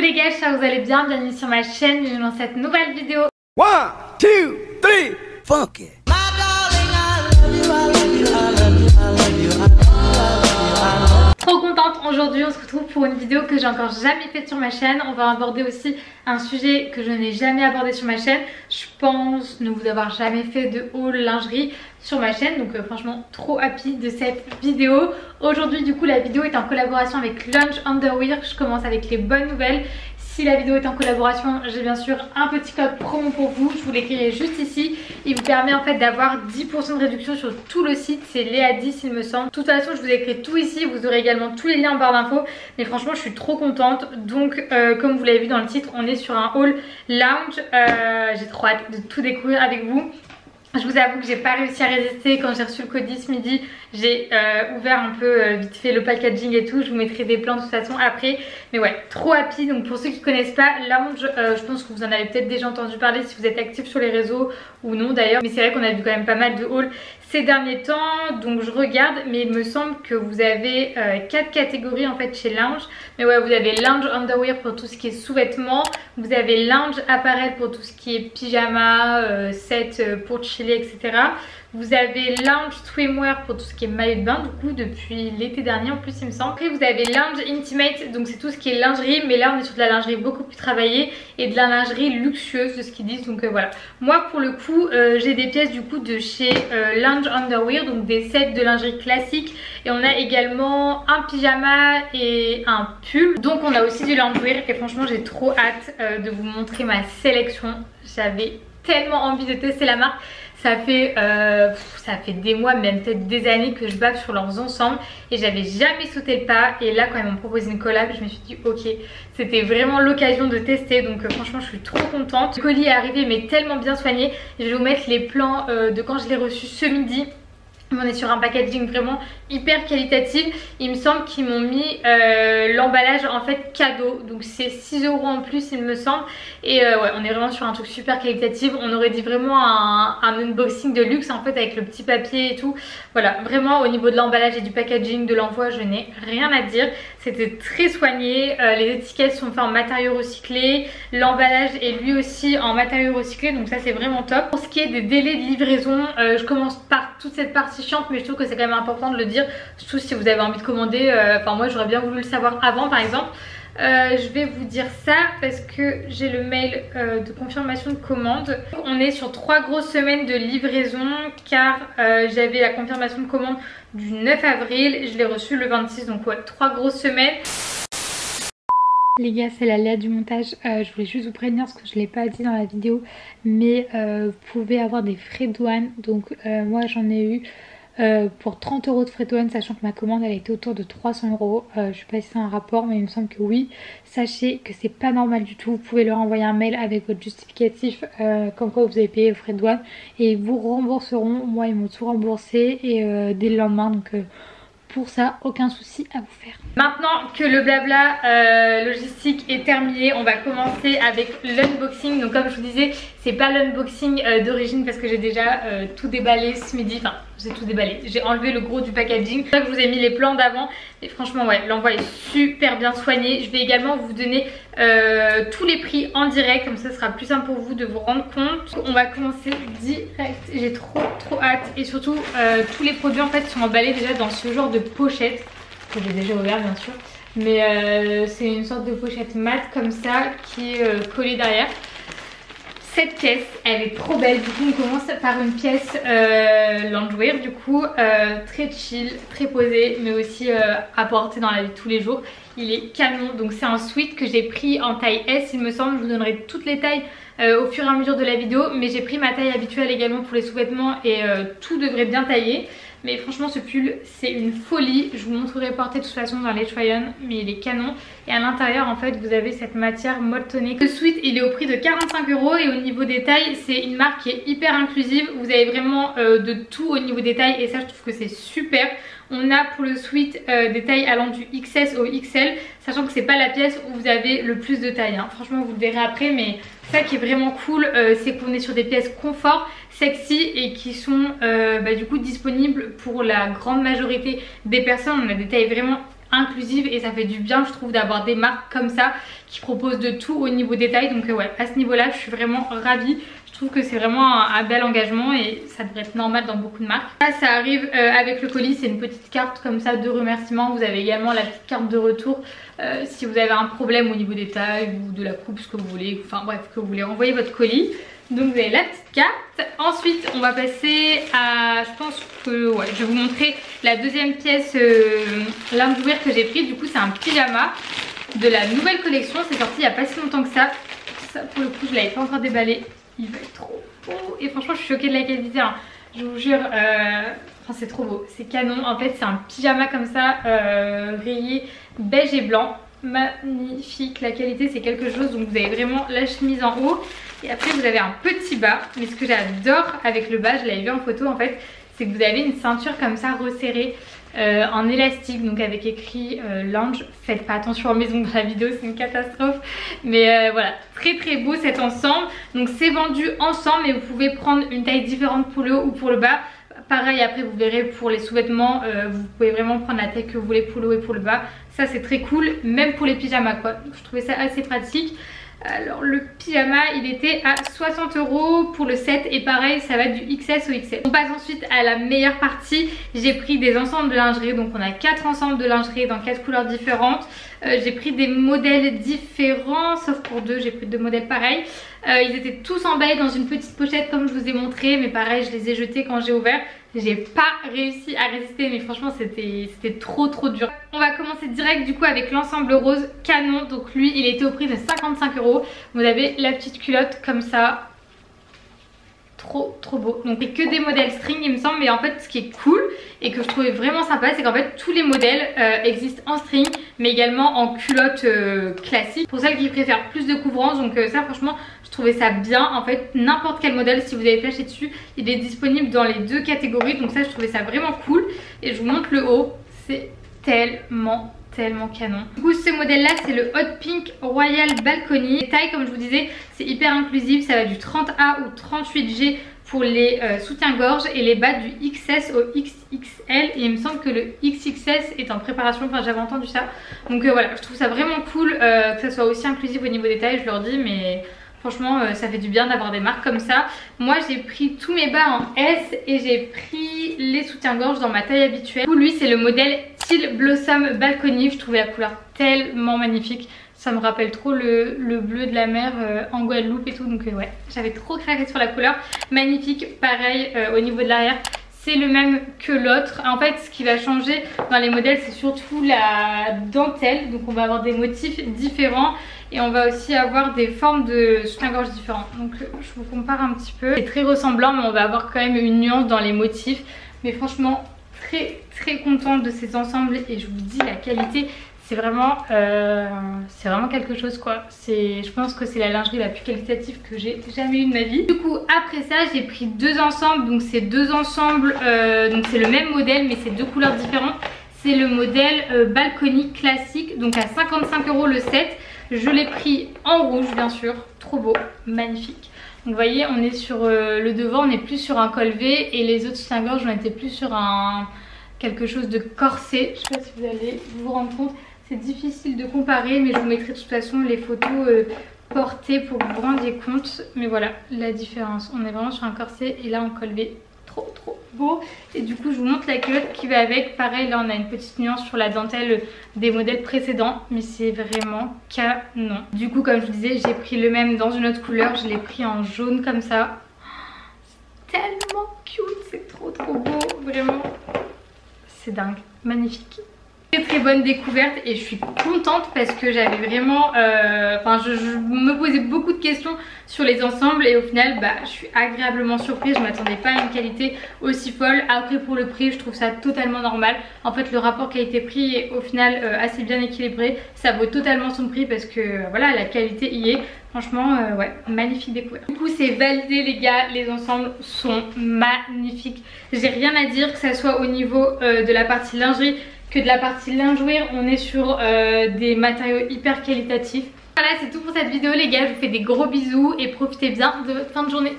les gars, j'espère que vous allez bien, bienvenue sur ma chaîne, bienvenue dans cette nouvelle vidéo. 1, 2, 3, funky. Trop contente, aujourd'hui on se retrouve pour une vidéo que j'ai encore jamais faite sur ma chaîne. On va aborder aussi un sujet que je n'ai jamais abordé sur ma chaîne. Je pense ne vous avoir jamais fait de haul lingerie sur ma chaîne, donc franchement trop happy de cette vidéo. Aujourd'hui du coup la vidéo est en collaboration avec Lunge Underwear. Je commence avec les bonnes nouvelles. Si la vidéo est en collaboration, j'ai bien sûr un petit code promo pour vous, je vous l'écrirai juste ici. Il vous permet en fait d'avoir 10% de réduction sur tout le site, c'est Léa10 il me semble. De toute façon je vous écris tout ici, vous aurez également tous les liens en barre d'infos. Mais franchement je suis trop contente. Donc comme vous l'avez vu dans le titre, on est sur un haul lounge. J'ai trop hâte de tout découvrir avec vous. Je vous avoue que j'ai pas réussi à résister quand j'ai reçu le colis ce midi. J'ai ouvert un peu vite fait le packaging et tout. Je vous mettrai des plans de toute façon après. Mais ouais, trop happy. Donc pour ceux qui connaissent pas Lounge, je pense que vous en avez peut-être déjà entendu parler si vous êtes actif sur les réseaux ou non d'ailleurs. Mais c'est vrai qu'on a vu quand même pas mal de hauls ces derniers temps. Donc je regarde, mais il me semble que vous avez 4 catégories en fait chez Lounge. Mais ouais, vous avez Lounge Underwear pour tout ce qui est sous-vêtements. Vous avez Lounge Apparel pour tout ce qui est pyjama, set pour chiller, etc. Vous avez Lounge Swimwear pour tout ce qui est maillot de bain, du coup depuis l'été dernier en plus il me semble. Après vous avez Lounge Intimate, donc c'est tout ce qui est lingerie, mais là on est sur de la lingerie beaucoup plus travaillée et de la lingerie luxueuse de ce qu'ils disent, donc voilà. Moi pour le coup j'ai des pièces du coup de chez Lounge Underwear, donc des sets de lingerie classique, et on a également un pyjama et un pull. Donc on a aussi du loungewear et franchement j'ai trop hâte de vous montrer ma sélection. J'avais tellement envie de tester la marque. Ça fait des mois, même peut-être des années que je bave sur leurs ensembles et j'avais jamais sauté le pas. Et là quand ils m'ont proposé une collab, je me suis dit ok, c'était vraiment l'occasion de tester. Donc franchement je suis trop contente. Le colis est arrivé mais tellement bien soigné. Je vais vous mettre les plans de quand je l'ai reçu ce midi. On est sur un packaging vraiment hyper qualitatif. Il me semble qu'ils m'ont mis l'emballage en fait cadeau. Donc c'est 6 € en plus il me semble. Et ouais, on est vraiment sur un truc super qualitatif. On aurait dit vraiment un unboxing de luxe en fait avec le petit papier et tout. Voilà, vraiment au niveau de l'emballage et du packaging, de l'envoi, je n'ai rien à dire. C'était très soigné. Les étiquettes sont faites en matériaux recyclés. L'emballage est lui aussi en matériaux recyclés. Donc ça c'est vraiment top. Pour ce qui est des délais de livraison, je commence par toute cette partie chiante, mais je trouve que c'est quand même important de le dire, surtout si vous avez envie de commander. Enfin moi j'aurais bien voulu le savoir avant par exemple. Je vais vous dire ça parce que j'ai le mail de confirmation de commande. On est sur 3 grosses semaines de livraison car j'avais la confirmation de commande du 9 avril, je l'ai reçu le 26, donc ouais, 3 grosses semaines. Les gars, c'est la Léa du montage. Je voulais juste vous prévenir parce que je ne l'ai pas dit dans la vidéo, mais vous pouvez avoir des frais de douane. Donc moi j'en ai eu pour 30 € de frais de douane, sachant que ma commande elle était autour de 300 €. Je sais pas si c'est un rapport, mais il me semble que oui. Sachez que c'est pas normal du tout. Vous pouvez leur envoyer un mail avec votre justificatif comme quoi vous avez payé les frais de douane et ils vous rembourseront. Moi ils m'ont tout remboursé et dès le lendemain, donc pour ça aucun souci à vous faire. Maintenant que le blabla logistique est terminé, on va commencer avec l'unboxing. Donc comme je vous disais, c'est pas l'unboxing d'origine parce que j'ai déjà tout déballé ce midi. Enfin j'ai tout déballé, j'ai enlevé le gros du packaging. C'est pour ça que je vous ai mis les plans d'avant. Et franchement ouais, l'envoi est super bien soigné. Je vais également vous donner tous les prix en direct, comme ça ce sera plus simple pour vous de vous rendre compte. On va commencer direct, j'ai trop hâte. Et surtout tous les produits en fait sont emballés déjà dans ce genre de pochette que j'ai déjà ouvert bien sûr, mais c'est une sorte de pochette mat comme ça qui est collée derrière. Cette pièce elle est trop belle. Du coup on commence par une pièce loungewear, du coup très chill, très posée, mais aussi à porter dans la vie de tous les jours. Il est canon. Donc c'est un sweat que j'ai pris en taille S il me semble. Je vous donnerai toutes les tailles au fur et à mesure de la vidéo, mais j'ai pris ma taille habituelle également pour les sous-vêtements et tout devrait bien tailler. Mais franchement ce pull c'est une folie. Je vous montrerai porter de toute façon dans les try-on, mais il est canon. Et à l'intérieur en fait vous avez cette matière molletonnée. Le sweat il est au prix de 45 € et au niveau des tailles c'est une marque qui est hyper inclusive. Vous avez vraiment de tout au niveau des tailles et ça je trouve que c'est super. On a pour le sweat des tailles allant du XS au XL, sachant que c'est pas la pièce où vous avez le plus de taille, hein. Franchement vous le verrez après, mais ça qui est vraiment cool c'est qu'on est sur des pièces confort, sexy et qui sont du coup disponibles pour la grande majorité des personnes. On a des tailles vraiment inclusive et ça fait du bien je trouve d'avoir des marques comme ça qui proposent de tout au niveau détail. Donc ouais, à ce niveau là je suis vraiment ravie. Je trouve que c'est vraiment un bel engagement et ça devrait être normal dans beaucoup de marques. Là ça arrive avec le colis, c'est une petite carte comme ça de remerciement. Vous avez également la petite carte de retour si vous avez un problème au niveau des tailles ou de la coupe, ce que vous voulez, enfin bref, que vous voulez envoyer votre colis. Donc vous avez la petite carte. Ensuite on va passer à, je pense que ouais, je vais vous montrer la deuxième pièce lingewear que j'ai pris. Du coup c'est un pyjama de la nouvelle collection, c'est sorti il n'y a pas si longtemps que ça. Ça pour le coup je l'avais pas encore déballé. Il va être trop beau et franchement je suis choquée de la qualité hein. Je vous jure, enfin, c'est trop beau, c'est canon. En fait c'est un pyjama comme ça rayé beige et blanc, magnifique, la qualité c'est quelque chose. Donc vous avez vraiment la chemise en haut et après vous avez un petit bas. Mais ce que j'adore avec le bas, je l'avais vu en photo en fait, c'est que vous avez une ceinture comme ça resserrée en élastique, donc avec écrit lounge. Faites pas attention en maison dans la vidéo, c'est une catastrophe. Mais voilà, très très beau cet ensemble. Donc c'est vendu ensemble mais vous pouvez prendre une taille différente pour le haut ou pour le bas. Pareil après vous verrez pour les sous-vêtements, vous pouvez vraiment prendre la taille que vous voulez pour le haut et pour le bas. Ça c'est très cool, même pour les pyjamas quoi. Donc, je trouvais ça assez pratique. Alors le pyjama il était à 60 € pour le set et pareil ça va du XS au XL. On passe ensuite à la meilleure partie. J'ai pris des ensembles de lingerie, donc on a 4 ensembles de lingerie dans 4 couleurs différentes. J'ai pris des modèles différents sauf pour 2, j'ai pris 2 modèles pareils. Ils étaient tous emballés dans une petite pochette comme je vous ai montré, mais pareil je les ai jetés quand j'ai ouvert. J'ai pas réussi à résister mais franchement c'était trop dur. On va commencer direct du coup avec l'ensemble rose canon. Donc lui il était au prix de 55 €. Vous avez la petite culotte comme ça. Trop beau. Donc c'est que des modèles string il me semble, mais en fait ce qui est cool et que je trouvais vraiment sympa c'est qu'en fait tous les modèles existent en string mais également en culotte classique pour celles qui préfèrent plus de couvrance. Donc ça franchement je trouvais ça bien. En fait n'importe quel modèle si vous avez flashé dessus il est disponible dans les deux catégories, donc ça je trouvais ça vraiment cool. Et je vous montre le haut, c'est tellement canon. Du coup ce modèle là c'est le Hot Pink Royal Balcony. Les tailles comme je vous disais c'est hyper inclusif, ça va du 30A ou 38G pour les soutiens-gorge et les bas du XS au XXL et il me semble que le XXS est en préparation, enfin j'avais entendu ça. Donc voilà, je trouve ça vraiment cool que ça soit aussi inclusif au niveau des tailles, je leur dis, mais franchement ça fait du bien d'avoir des marques comme ça. Moi j'ai pris tous mes bas en S et j'ai pris les soutiens-gorge dans ma taille habituelle. Du coup lui c'est le modèle Teal Blossom Balcony, je trouvais la couleur tellement magnifique. Ça me rappelle trop le bleu de la mer en Guadeloupe et tout, donc ouais j'avais trop craqué sur la couleur. Magnifique, pareil au niveau de l'arrière c'est le même que l'autre. En fait ce qui va changer dans les modèles c'est surtout la dentelle, donc on va avoir des motifs différents et on va aussi avoir des formes de soutien-gorge différentes. Donc je vous compare un petit peu, c'est très ressemblant mais on va avoir quand même une nuance dans les motifs. Mais franchement très contente de ces ensembles et je vous dis la qualité c'est vraiment quelque chose quoi. Je pense que c'est la lingerie la plus qualitative que j'ai jamais eue de ma vie. Du coup après ça j'ai pris 2 ensembles, donc c'est 2 ensembles donc c'est le même modèle mais c'est 2 couleurs différentes. C'est le modèle Balcony classique, donc à 55 € le set. Je l'ai pris en rouge bien sûr, trop beau, magnifique. Donc vous voyez on est sur le devant, on est plus sur un col V et les autres soutiens-gorge on était plus sur quelque chose de corset. Je sais pas si vous allez vous rendre compte, c'est difficile de comparer mais je vous mettrai de toute façon les photos portées pour que vous vous rendiez compte. Mais voilà la différence, on est vraiment sur un corset et là en col V. Trop beau. Et du coup je vous montre la culotte qui va avec. Pareil là on a une petite nuance sur la dentelle des modèles précédents mais c'est vraiment canon. Du coup comme je vous disais j'ai pris le même dans une autre couleur, je l'ai pris en jaune comme ça. C'est tellement cute, c'est trop beau, vraiment c'est dingue, magnifique. Très bonne découverte et je suis contente parce que j'avais vraiment je me posais beaucoup de questions sur les ensembles et au final je suis agréablement surprise. Je m'attendais pas à une qualité aussi folle. Après pour le prix je trouve ça totalement normal. En fait le rapport qualité-prix est au final assez bien équilibré, ça vaut totalement son prix parce que voilà la qualité y est. Franchement ouais magnifique découverte. Du coup c'est validé les gars, les ensembles sont magnifiques. J'ai rien à dire que ça soit au niveau de la partie lingerie que de la partie lingewear. On est sur des matériaux hyper qualitatifs. Voilà c'est tout pour cette vidéo les gars, je vous fais des gros bisous et profitez bien de votre fin de journée.